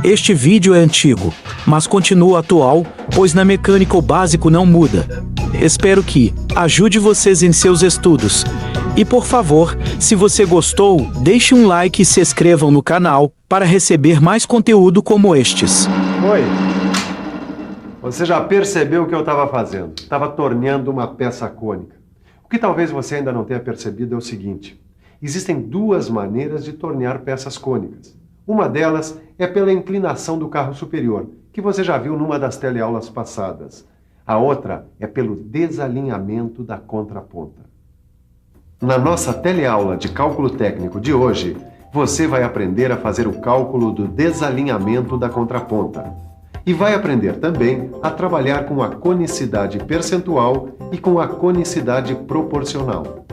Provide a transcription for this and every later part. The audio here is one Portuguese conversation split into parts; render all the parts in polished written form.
Este vídeo é antigo, mas continua atual, pois na mecânica o básico não muda. Espero que ajude vocês em seus estudos. E por favor, se você gostou, deixe um like e se inscrevam no canal para receber mais conteúdo como estes. Oi, você já percebeu o que eu estava fazendo? Estava torneando uma peça cônica. O que talvez você ainda não tenha percebido é o seguinte: existem duas maneiras de tornear peças cônicas. Uma delas é pela inclinação do carro superior, que você já viu numa das teleaulas passadas. A outra é pelo desalinhamento da contraponta. Na nossa teleaula de cálculo técnico de hoje, você vai aprender a fazer o cálculo do desalinhamento da contraponta. E vai aprender também a trabalhar com a conicidade percentual e com a conicidade proporcional.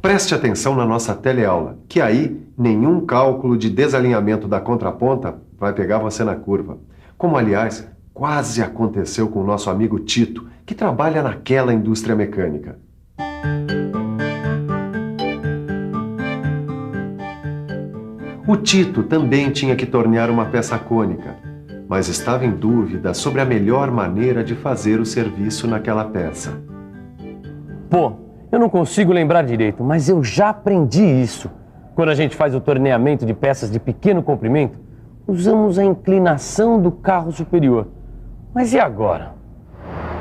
Preste atenção na nossa teleaula, que aí nenhum cálculo de desalinhamento da contraponta vai pegar você na curva. Como, aliás, quase aconteceu com o nosso amigo Tito, que trabalha naquela indústria mecânica. O Tito também tinha que tornear uma peça cônica, mas estava em dúvida sobre a melhor maneira de fazer o serviço naquela peça. Pô, eu não consigo lembrar direito, mas eu já aprendi isso. Quando a gente faz o torneamento de peças de pequeno comprimento, usamos a inclinação do carro superior. Mas e agora?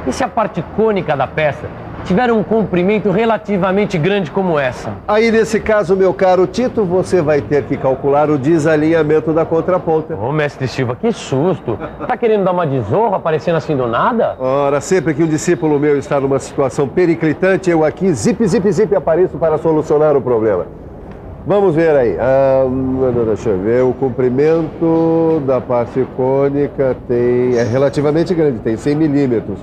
E se a parte cônica da peça tiver um comprimento relativamente grande como essa? Aí, nesse caso, meu caro Tito, você vai ter que calcular o desalinhamento da contraponta. Ô, mestre Silva, que susto! Tá querendo dar uma desonra aparecendo assim do nada? Ora, sempre que um discípulo meu está numa situação periclitante, eu aqui, zip, apareço para solucionar o problema. Vamos ver aí. Deixa eu ver. O comprimento da parte cônica é relativamente grande, tem 100 milímetros.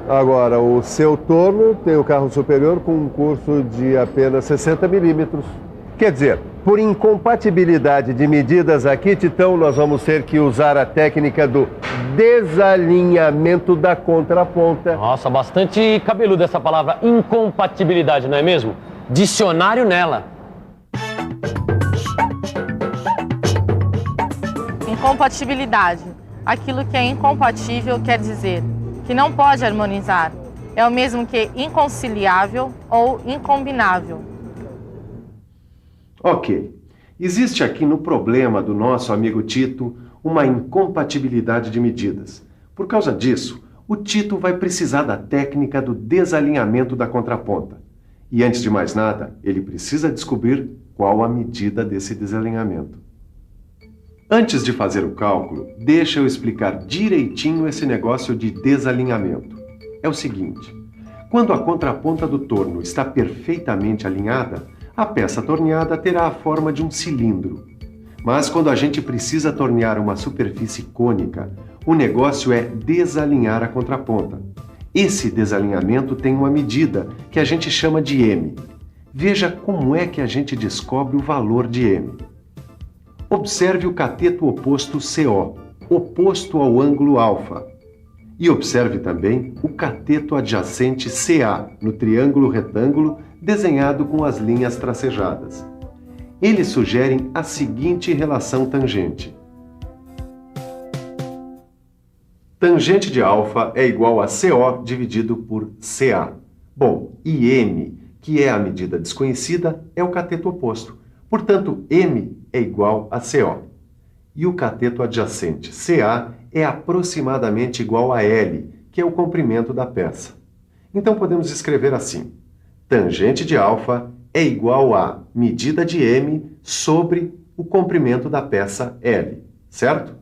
Agora, o seu torno tem o carro superior com um curso de apenas 60 milímetros. Quer dizer, por incompatibilidade de medidas aqui, Titão, nós vamos ter que usar a técnica do desalinhamento da contraponta. Nossa, bastante cabeluda essa palavra incompatibilidade, não é mesmo? Dicionário nela. Incompatibilidade. Aquilo que é incompatível quer dizer que não pode harmonizar. É o mesmo que inconciliável ou incombinável. Ok. Existe aqui no problema do nosso amigo Tito uma incompatibilidade de medidas. Por causa disso, o Tito vai precisar da técnica do desalinhamento da contraponta. E antes de mais nada, ele precisa descobrir qual a medida desse desalinhamento. Antes de fazer o cálculo, deixa eu explicar direitinho esse negócio de desalinhamento. É o seguinte: quando a contraponta do torno está perfeitamente alinhada, a peça torneada terá a forma de um cilindro. Mas quando a gente precisa tornear uma superfície cônica, o negócio é desalinhar a contraponta. Esse desalinhamento tem uma medida que a gente chama de M. Veja como é que a gente descobre o valor de M. Observe o cateto oposto CO, oposto ao ângulo alfa. E observe também o cateto adjacente CA, no triângulo retângulo desenhado com as linhas tracejadas. Eles sugerem a seguinte relação tangente. Tangente de alfa é igual a CO dividido por CA. Bom, e M, que é a medida desconhecida, é o cateto oposto. Portanto, M é igual a CO. E o cateto adjacente, CA, é aproximadamente igual a L, que é o comprimento da peça. Então podemos escrever assim: tangente de alfa é igual a medida de M sobre o comprimento da peça L, certo?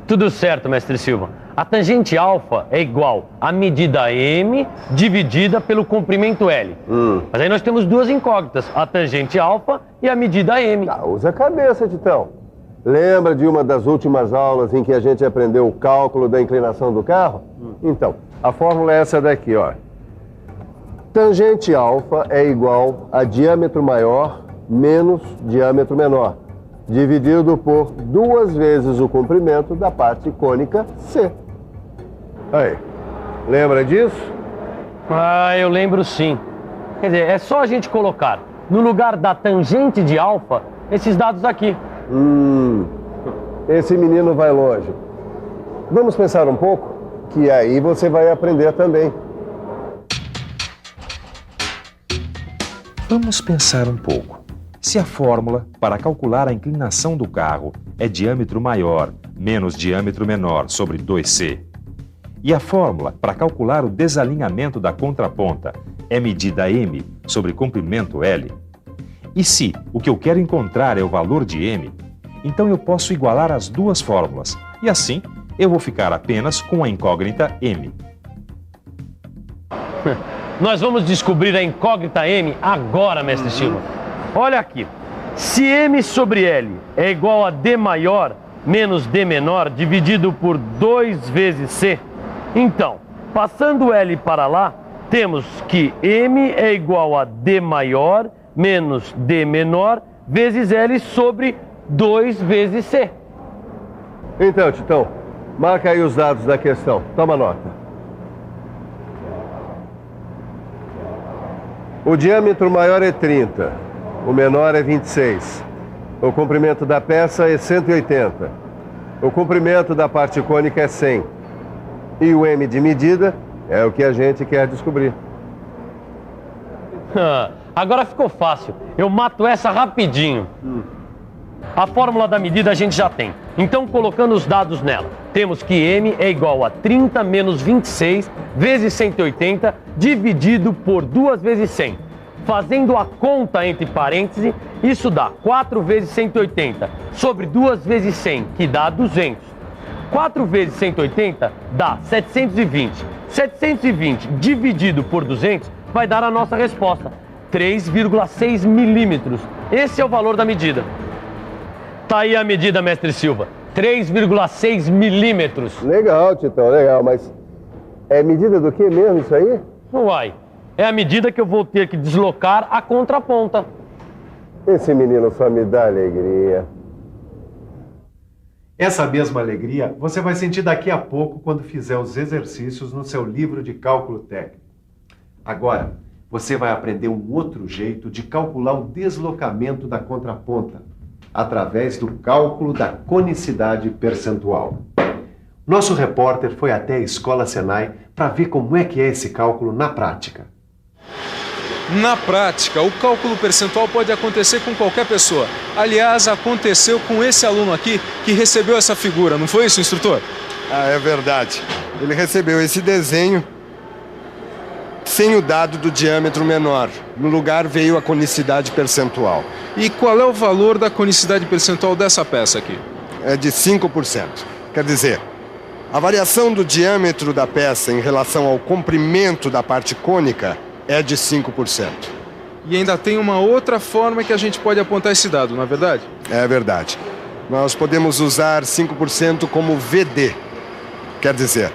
Tudo certo, mestre Silva. A tangente alfa é igual à medida M dividida pelo comprimento L. Mas aí nós temos duas incógnitas, a tangente alfa e a medida M. Usa a cabeça, Titão. Lembra de uma das últimas aulas em que a gente aprendeu o cálculo da inclinação do carro? Então, a fórmula é essa daqui, ó. Tangente alfa é igual a diâmetro maior menos diâmetro menor, dividido por 2 vezes o comprimento da parte cônica C. Aí, lembra disso? Ah, eu lembro sim. Quer dizer, é só a gente colocar no lugar da tangente de alfa esses dados aqui. Esse menino vai longe. Vamos pensar um pouco, que aí você vai aprender também. Vamos pensar um pouco. Se a fórmula para calcular a inclinação do carro é diâmetro maior menos diâmetro menor sobre 2C, e a fórmula para calcular o desalinhamento da contraponta é medida M sobre comprimento L, e se o que eu quero encontrar é o valor de M, então eu posso igualar as duas fórmulas, e assim eu vou ficar apenas com a incógnita M. Nós vamos descobrir a incógnita M agora, mestre Silva. Olha aqui. Se M sobre L é igual a D maior menos D menor dividido por 2 vezes C, então, passando L para lá, temos que M é igual a D maior menos D menor vezes L sobre 2 vezes C. Então, Titão, marca aí os dados da questão. Toma nota. O diâmetro maior é 30, o menor é 26. O comprimento da peça é 180. O comprimento da parte cônica é 100. E o M de medida é o que a gente quer descobrir. Agora ficou fácil. Eu mato essa rapidinho. A fórmula da medida a gente já tem. Então, colocando os dados nela, temos que M é igual a 30 menos 26 vezes 180 dividido por 2 vezes 100. Fazendo a conta entre parênteses, isso dá 4 vezes 180 sobre 2 vezes 100, que dá 200. 4 vezes 180 dá 720. 720 dividido por 200 vai dar a nossa resposta, 3,6 milímetros. Esse é o valor da medida. Tá aí a medida, mestre Silva, 3,6 milímetros. Legal, Titão, legal, mas é medida do que mesmo isso aí? Uai, é a medida que eu vou ter que deslocar a contraponta. Esse menino só me dá alegria. Essa mesma alegria você vai sentir daqui a pouco quando fizer os exercícios no seu livro de cálculo técnico. Agora, você vai aprender um outro jeito de calcular o deslocamento da contraponta, através do cálculo da conicidade percentual. Nosso repórter foi até a Escola Senai para ver como é que é esse cálculo na prática. Na prática, o cálculo percentual pode acontecer com qualquer pessoa. Aliás, aconteceu com esse aluno aqui que recebeu essa figura, não foi isso, instrutor? Ah, é verdade. Ele recebeu esse desenho sem o dado do diâmetro menor. No lugar veio a conicidade percentual. E qual é o valor da conicidade percentual dessa peça aqui? É de 5%. Quer dizer, a variação do diâmetro da peça em relação ao comprimento da parte cônica é de 5%. E ainda tem uma outra forma que a gente pode apontar esse dado, não é verdade? É verdade. Nós podemos usar 5% como VD. Quer dizer,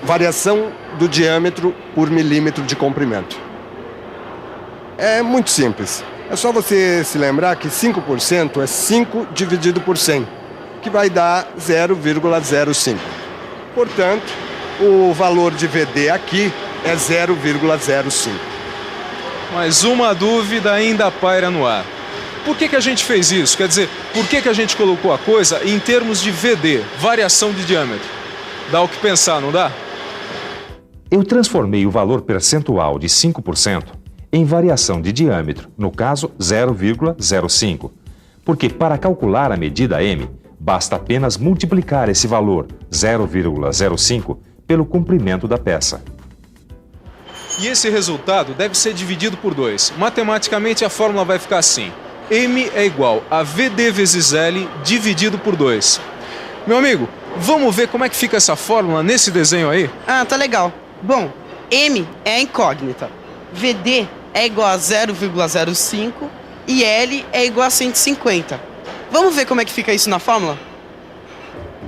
variação do diâmetro por milímetro de comprimento. É muito simples. É só você se lembrar que 5% é 5 dividido por 100, que vai dar 0,05. Portanto, o valor de VD aqui é 0,05. Mas uma dúvida ainda paira no ar. Por que a gente fez isso? Quer dizer, por que a gente colocou a coisa em termos de VD, variação de diâmetro? Dá o que pensar, não dá? Eu transformei o valor percentual de 5% em variação de diâmetro, no caso 0,05, porque para calcular a medida M, basta apenas multiplicar esse valor, 0,05, pelo comprimento da peça. E esse resultado deve ser dividido por 2. Matematicamente, a fórmula vai ficar assim. M é igual a VD vezes L dividido por 2. Meu amigo, vamos ver como é que fica essa fórmula nesse desenho aí? Ah, tá legal. Bom, M é a incógnita. VD é igual a 0,05 e L é igual a 150. Vamos ver como é que fica isso na fórmula?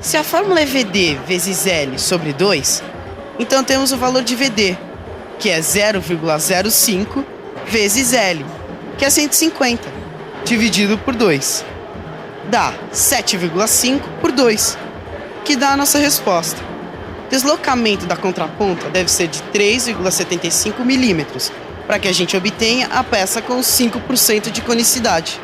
Se a fórmula é VD vezes L sobre 2, então temos o valor de VD, que é 0,05 vezes L, que é 150, dividido por 2. Dá 7,5 por 2, que dá a nossa resposta. Deslocamento da contraponta deve ser de 3,75 milímetros, para que a gente obtenha a peça com 5% de conicidade.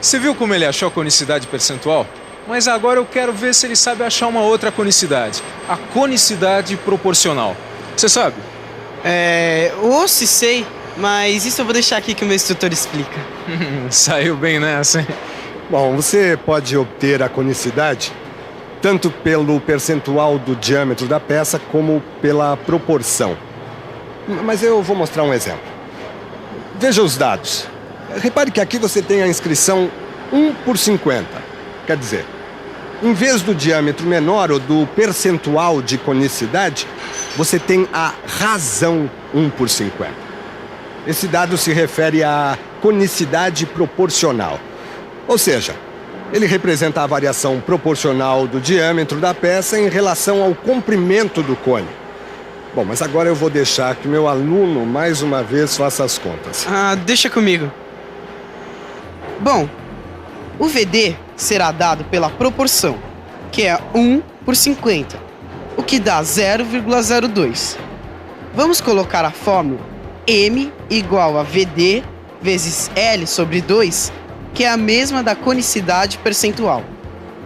Você viu como ele achou a conicidade percentual? Mas agora eu quero ver se ele sabe achar uma outra conicidade. A conicidade proporcional. Você sabe? Ou se sei, mas isso eu vou deixar aqui que o meu instrutor explica. Saiu bem nessa, hein? Bom, você pode obter a conicidade tanto pelo percentual do diâmetro da peça como pela proporção. Mas eu vou mostrar um exemplo. Veja os dados. Repare que aqui você tem a inscrição 1 por 50. Quer dizer, em vez do diâmetro menor ou do percentual de conicidade, você tem a razão 1 por 50. Esse dado se refere à conicidade proporcional. Ou seja, ele representa a variação proporcional do diâmetro da peça em relação ao comprimento do cone. Bom, mas agora eu vou deixar que o meu aluno, mais uma vez, faça as contas. Deixa comigo. Bom, o VD será dado pela proporção, que é 1 por 50, o que dá 0,02. Vamos colocar a fórmula M igual a VD vezes L sobre 2, que é a mesma da conicidade percentual.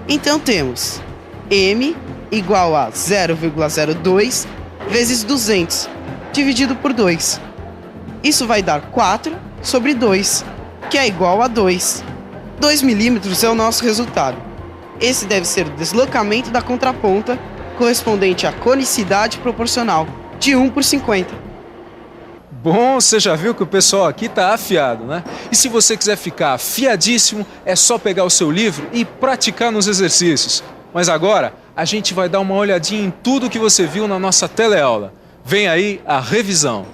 Então temos M igual a 0,02 vezes 200, dividido por 2. Isso vai dar 4 sobre 2, que é igual a 2. 2 milímetros é o nosso resultado. Esse deve ser o deslocamento da contraponta correspondente à conicidade proporcional, de 1 por 50. Bom, você já viu que o pessoal aqui tá afiado, né? E se você quiser ficar afiadíssimo, é só pegar o seu livro e praticar nos exercícios. Mas agora, a gente vai dar uma olhadinha em tudo que você viu na nossa teleaula. Vem aí a revisão.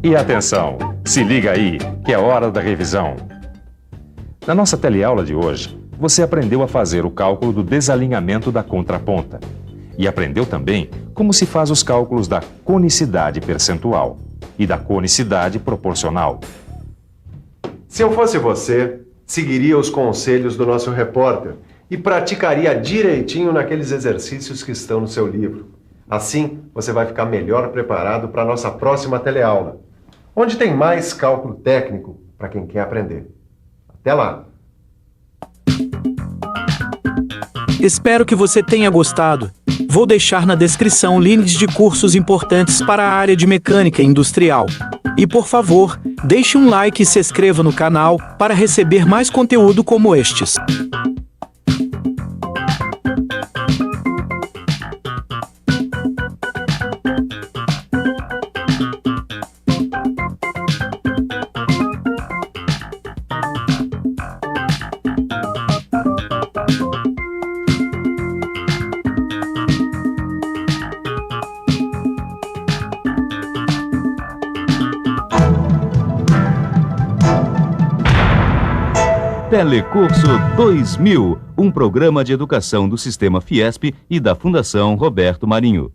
E atenção, se liga aí, que é hora da revisão. Na nossa teleaula de hoje, você aprendeu a fazer o cálculo do desalinhamento da contraponta. E aprendeu também como se faz os cálculos da conicidade percentual e da conicidade proporcional. Se eu fosse você, seguiria os conselhos do nosso repórter e praticaria direitinho naqueles exercícios que estão no seu livro. Assim, você vai ficar melhor preparado para a nossa próxima teleaula, onde tem mais cálculo técnico para quem quer aprender. Até lá! Espero que você tenha gostado. Vou deixar na descrição links de cursos importantes para a área de mecânica industrial. E por favor, deixe um like e se inscreva no canal para receber mais conteúdo como estes. Telecurso 2000, um programa de educação do Sistema Fiesp e da Fundação Roberto Marinho.